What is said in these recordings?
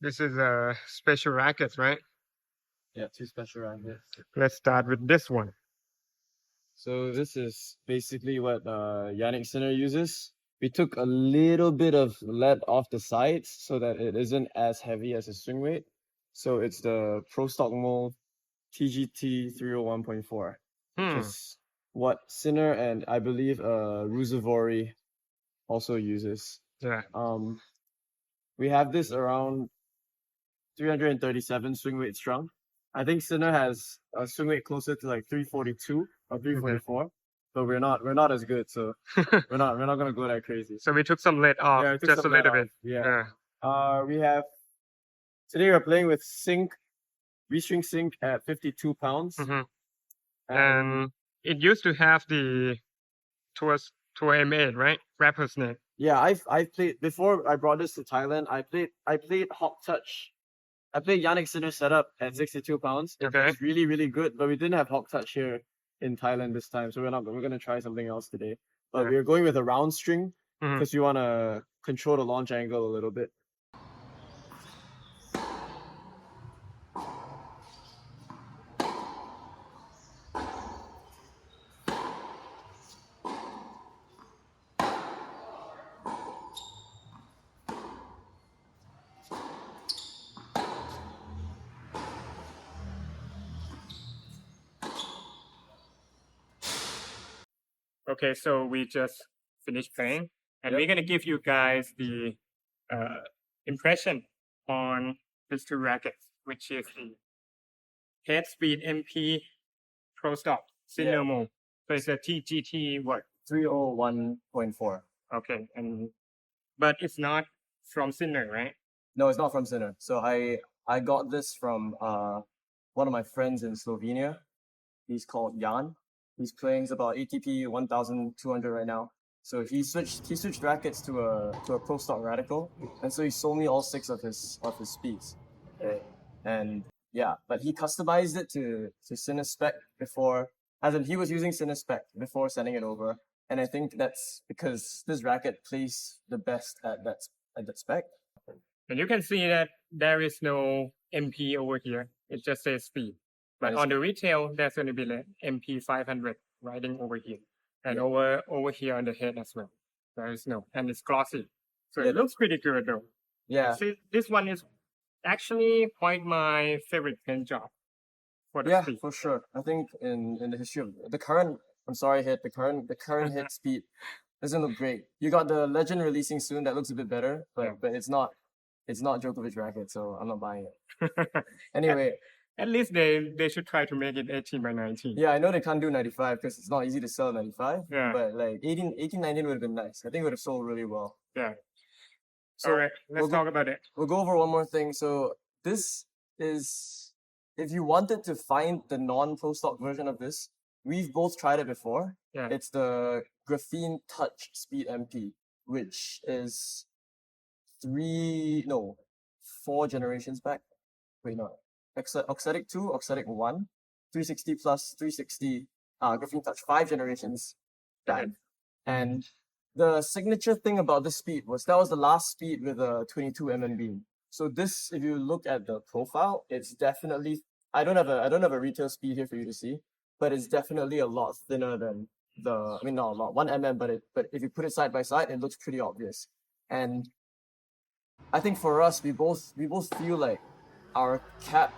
This is a special racket, right? Yeah, two special rackets. Let's start with this one. So this is basically what Yannick Sinner uses. We took a little bit of lead off the sides so that it isn't as heavy as a swing weight. So it's the Pro Stock Mold TGT301.4, which Hmm. is what Sinner and I believe Rusevori also uses. Yeah. We have this around 337 swing weight strung. I think Sinner has a swing weight closer to like 342 or 344, but we're not as good, so we're not gonna go that crazy. So we took some lead off, Yeah, we took just a some lead little off. bit. Yeah. Yeah. We have today we're playing with sync, V-string sync at 52 pounds. Hmm. And And it used to have the towards tour M8, right? Rapper's neck. yeah, I've played before I brought this to Thailand. I played Hawk Touch. I played Yannick Sinner setup at 62 pounds. It Okay. was really, really good, but we didn't have Hawk Touch here in Thailand this time, so we're gonna try something else today. But Yeah. we're going with a round string Mhm. because we wanna control the launch angle a little bit. Okay, so we just finished playing, and Yep. we're gonna give you guys the impression on these two rackets, which is the Head Speed MP Pro Stock Yeah. Cinnamon. So it's a TGT what? 301.4. Okay, and but it's not from Sinner, right? No, it's not from Sinner. So I got this from one of my friends in Slovenia. He's called Jan. He's about ATP 1,200 right now. So he switched rackets to a Pro Stock Radical, and so he sold me all six of his speeds. Okay. And yeah, but he customized it to Cinespec before, as in he was using Cinespec before sending it over. And I think that's because this racket plays the best at that spec. And you can see that there is no MP over here. It just says speed. But Nice. on the retail, there's going to be the MP 500 riding over here, and Yeah. over here on the head as well. There is no, and it's glossy, so Yeah. it looks pretty good though. Yeah. See, this one is actually quite my favorite paint job for the Yeah, speed. for sure. I think in the history of the current, I'm sorry, hit the current hit speed doesn't look great. You got the Legend releasing soon that looks a bit better, but Yeah. but it's not Djokovic racket, so I'm not buying it. Anyway, At least they should try to make it 18 by 19. yeah, I know they can't do 95 because it's not easy to sell 95. Yeah. But like 18, 19 would have been nice. I think it would have sold really well. Yeah. So All right, let's we'll go- talk about it. We'll go over one more thing. So this is, if you wanted to find the non-pro stock version of this, we've both tried it before. Yeah. It's the Graphene Touch Speed MP, which is 4 generations back. Wait, no. Oxalic 2, Oxalic 1, 360 plus 360, Graphene Touch, 5 generations back. And the signature thing about this speed was that was the last speed with a 22 mm beam. So this, if you look at the profile, it's definitely, I don't have a retail speed here for you to see, but it's definitely a lot thinner than I mean, not a lot, 1 mm, but if you put it side by side, it looks pretty obvious. And I think for us, we both feel like our cap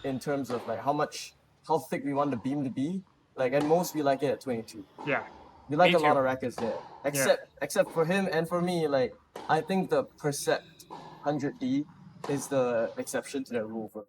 in terms of like how thick we want the beam to be, like at most we like it at 22. Yeah. We like Me a lot too. of rackets there. Except for him and for me, like I think the Percept 100D is the exception to that rule for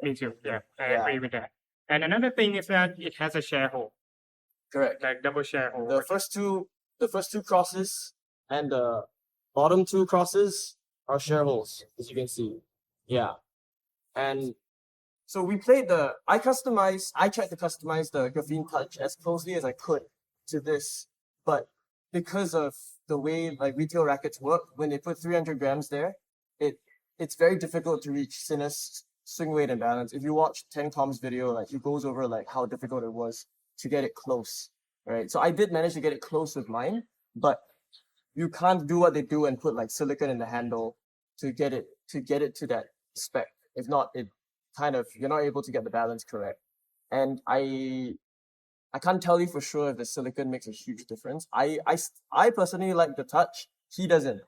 me. Me too. Yeah, I Yeah. agree with that. And another thing is that it has a share hole, Correct. like double share hole. The first two crosses and the bottom two crosses are share holes, as you can see. Yeah. And so we played I tried to customize the Graphene Touch as closely as I could to this, but because of the way like retail rackets work, when they put 300 grams there, it's very difficult to reach Sinus swing weight and balance. If you watch 10 Com's video, like he goes over like how difficult it was to get it close, right? So I did manage to get it close with mine, but you can't do what they do and put like silicone in the handle to get it to that spec. If not, it kind of you're not able to get the balance correct. And I can't tell you for sure if the silicone makes a huge difference. I personally like the touch. He doesn't,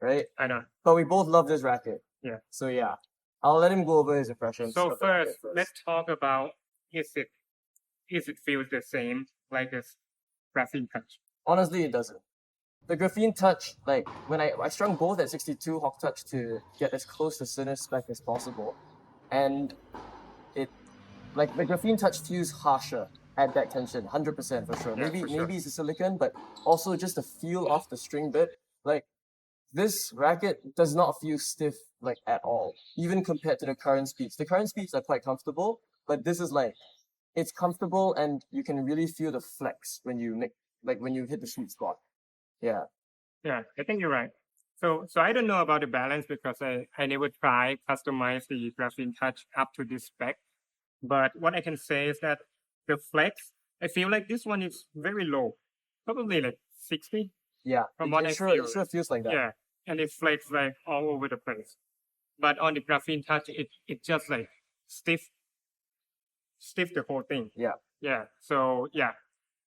right? I know. But we both love this racket. Yeah. So yeah, I'll let him go over his impressions. So of the racket first, let's talk about is it feels the same like this graphene touch? Honestly, it doesn't. The graphene touch, like when I strung both at 62 Hawk Touch to get as close to center spec as possible, and it like the graphene touch feels harsher at that tension, 100% for sure. Yeah, maybe for sure. maybe it's a silicone, but also just the feel of the string bit. Like this racket does not feel stiff like at all, even compared to the current speeds. The current speeds are quite comfortable, but this is like it's comfortable and you can really feel the flex when you when you hit the sweet spot. Yeah. Yeah, I think you're right. So I don't know about the balance because I never try customize the graphene touch up to this spec. But what I can say is that the flex, I feel like this one is very low, probably like 60. Yeah. From what I feel. It sure feels like that. Yeah, and it flex like all over the place. But on the graphene touch, it just like stiff the whole thing. Yeah. Yeah. So yeah,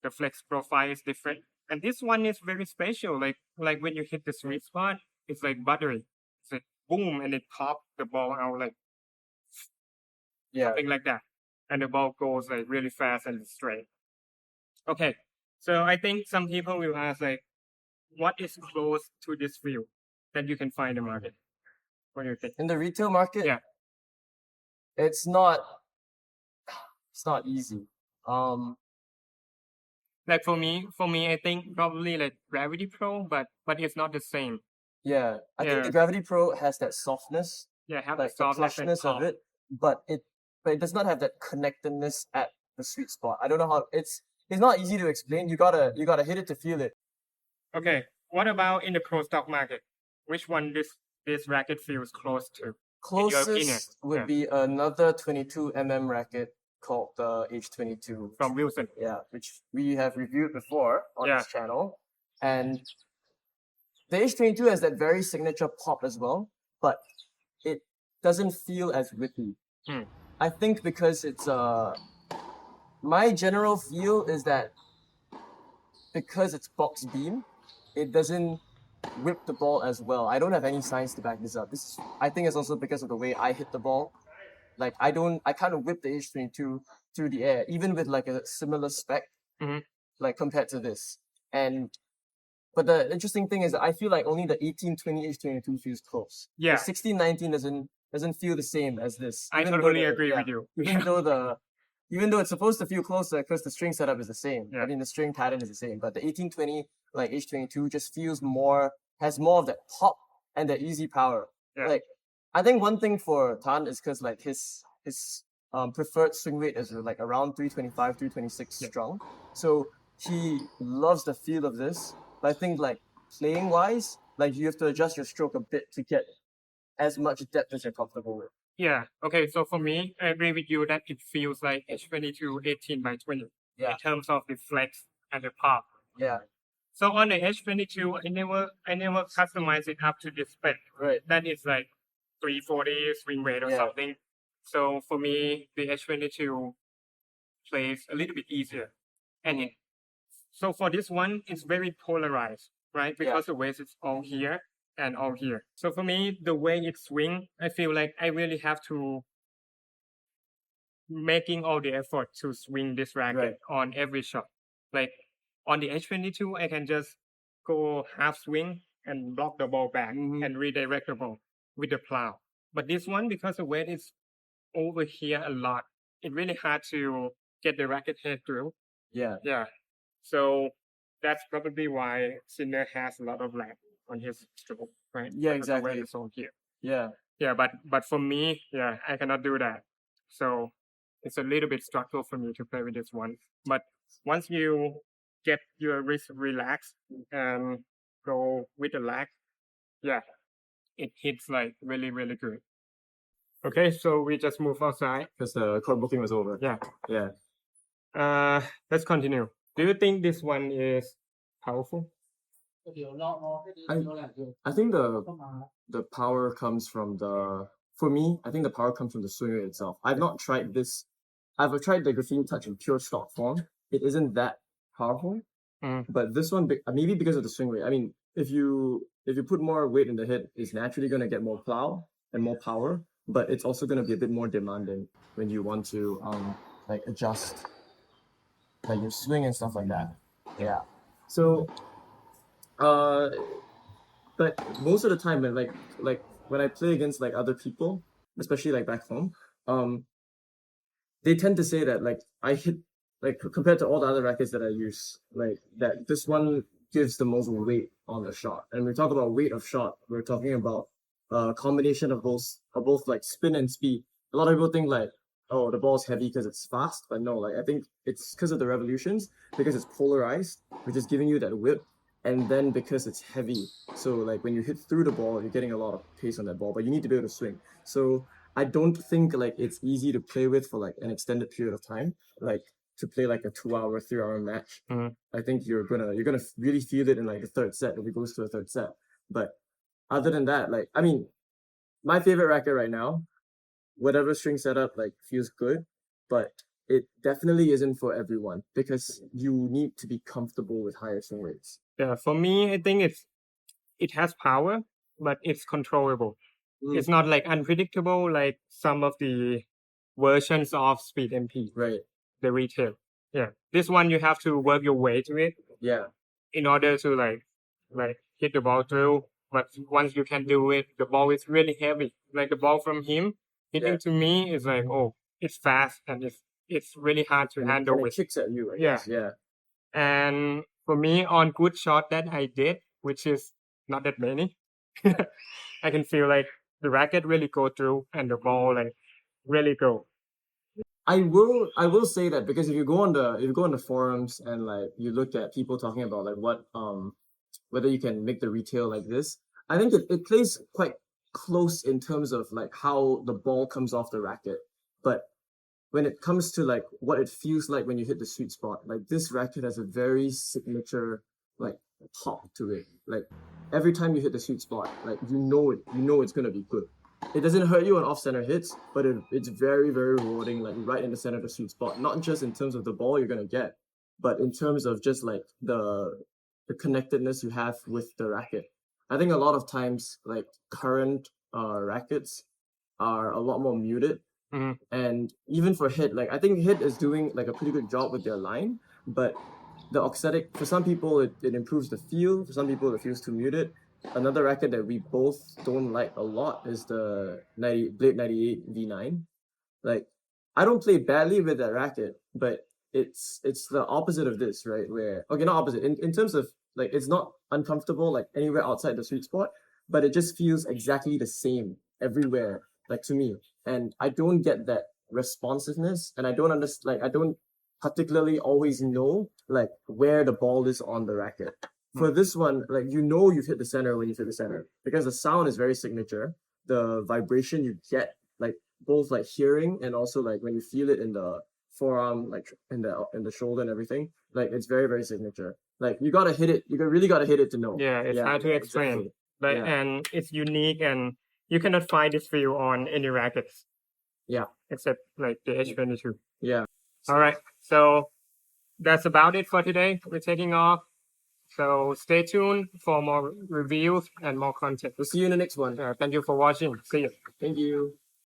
the flex profile is different. And this one is very special. Like when you hit the sweet spot, it's like buttery. It's like boom, and it pop the ball out like Yeah. something like that. And the ball goes like really fast and straight. Okay. So I think some people will ask like, what is close to this feel that you can find in the market? What do you think? In the retail market, Yeah. it's not easy. Like for me, I think probably like Gravity Pro, but it's not the same. Yeah. I think Yeah. the Gravity Pro has that softness, Yeah, have like the the softness and plushness of pop. it, but it does not have that connectedness at the sweet spot. I don't know how it's not easy to explain. You gotta hit it to feel it. Okay, what about in the pro stock market? Which one this racket feels close to? your opinion, Closest would yeah. be another 22 racket called the H22. From Wilson? Yeah, which we have reviewed before on Yeah. this channel. And the H22 has that very signature pop as well, but it doesn't feel as whippy. Hmm. I think because it's my general feel is that because it's box beam, it doesn't whip the ball as well. I don't have any science to back this up. I think it's also because of the way I hit the ball. Like I kind of whip the H22 through the air, even with like a similar spec, Mhm. like compared to this. But the interesting thing is that I feel like only the 1820 H22 feels close. Yeah. The 1619 doesn't feel the same as this. I even though totally the- agree yeah, with you. even though it's supposed to feel closer because the string setup is the same. Yeah. I mean the string pattern is the same, but the 1820 like H22 just feels has more of that pop and that easy power. Yeah. Like I think one thing for Tan is because like his preferred swing rate is like around 325, 326 Yeah. strong. So he loves the feel of this. But I think like playing wise, like you have to adjust your stroke a bit to get as much depth as you're comfortable with. Yeah. Okay. So for me, I agree with you that it feels like H22 18/20 Yeah. in terms of the flex and the pop. Yeah. So on the H22, I never customize it up to this spec. Right. That is like 340 swing rate or Yeah. something. So for me, the H22 plays a little bit easier. And so for this one, it's very polarized, right? Because the waist is all here and all here. So for me, the way it swing, I feel like I really have to making all the effort to swing this racket on every shot. Like on the H22, I can just go half swing and block the ball back and redirect the ball with the plow. But this one, because the weight is over here a lot, it's really hard to get the racket head through. Yeah. Yeah. So that's probably why Sinner has a lot of lag on his stroke, right? Yeah, Because the weight exactly. is all here. Yeah. Yeah, but for me, yeah, I cannot do that. So it's a little bit struggle for me to play with this one. But once you get your wrist relaxed and go with the lag, yeah, it hits like really, really good. Okay, so we just move outside. Because the court booking was over. Yeah. Yeah. Let's continue. Do you think this one is powerful? I think the the power comes from for me, I think the power comes from the swing rate itself. I've not tried this. I've tried the Graphene Touch in pure stock form. It isn't that powerful, but this one, maybe because of the swing rate. I mean, if you put more weight in the hit, it's naturally going to get more plow and more power, but it's also going to be a bit more demanding when you want to like adjust like your swing and stuff like that. Yeah. So but most of the time when like when I play against like other people, especially like back home, they tend to say that like I hit like compared to all the other rackets that I use, like that this one gives the most weight on the shot. And when we talk about weight of shot, we're talking about a combination of both like spin and speed. A lot of people think like, oh, the ball's heavy because it's fast, but no, like I think it's because of the revolutions, because it's polarized, which is giving you that whip, and then because it's heavy. So like when you hit through the ball, you're getting a lot of pace on that ball, but you need to be able to swing. So I don't think like it's easy to play with for like an extended period of time, like to play like a 2 hour, 3 hour match. I think you're gonna really feel it in like the third set if it goes to a third set. But other than that, like I mean, my favorite racket right now, whatever string setup like feels good, but it definitely isn't for everyone because you need to be comfortable with higher swing rates. Yeah, for me, I think it has power, but it's controllable. It's not like unpredictable like some of the versions of Speed MP, Right. the retail. Yeah, this one you have to work your way to it. Yeah. In order to like hit the ball through. But once you can do it, the ball is really heavy. Like the ball from him hitting to me is like, oh, it's fast and it's really hard to handle And it with. kicks at you, I Yeah. guess. Yeah. And for me, on good shot that I did, which is not that many, I can feel like the racket really go through and the ball like really go. I will say that because if you go on the forums and like you look at people talking about like what whether you can make the retail like this, I think it plays quite close in terms of like how the ball comes off the racket. But when it comes to like what it feels like when you hit the sweet spot, like this racket has a very signature like pop to it. Like every time you hit the sweet spot, like you know it's gonna be good. It doesn't hurt you on off center hits, but it's very, very rewarding, like right in the center of the sweet spot. Not just in terms of the ball you're gonna get, but in terms of just like the connectedness you have with the racket. I think a lot of times like current rackets are a lot more muted. And even for hit, like I think hit is doing like a pretty good job with their line, but the auxetic for some people it improves the feel, for some people it feels too muted. Another racket that we both don't like a lot is the Blade 98 V9. Like I don't play badly with that racket, but it's the opposite of this, right? Where okay, not opposite in terms of like it's not uncomfortable like anywhere outside the sweet spot, but it just feels exactly the same everywhere, like to me. And I don't get that responsiveness, and I don't understand. Like I don't particularly always know like where the ball is on the racket. For this one, like you've hit the center when you hit the center because the sound is very signature. The vibration you get, like both like hearing and also like when you feel it in the forearm, like in the shoulder and everything, like it's very, very signature. Like you gotta hit it. You really gotta hit it to know. Yeah, it's hard to explain. Exactly. But Yeah. and it's unique and you cannot find this feel on any rackets. Yeah. Except like the H22. Yeah. All right. So that's about it for today. We're taking off. So stay tuned for more reviews and more content. We'll see you in the next one. Thank you for watching. See you. Thank you.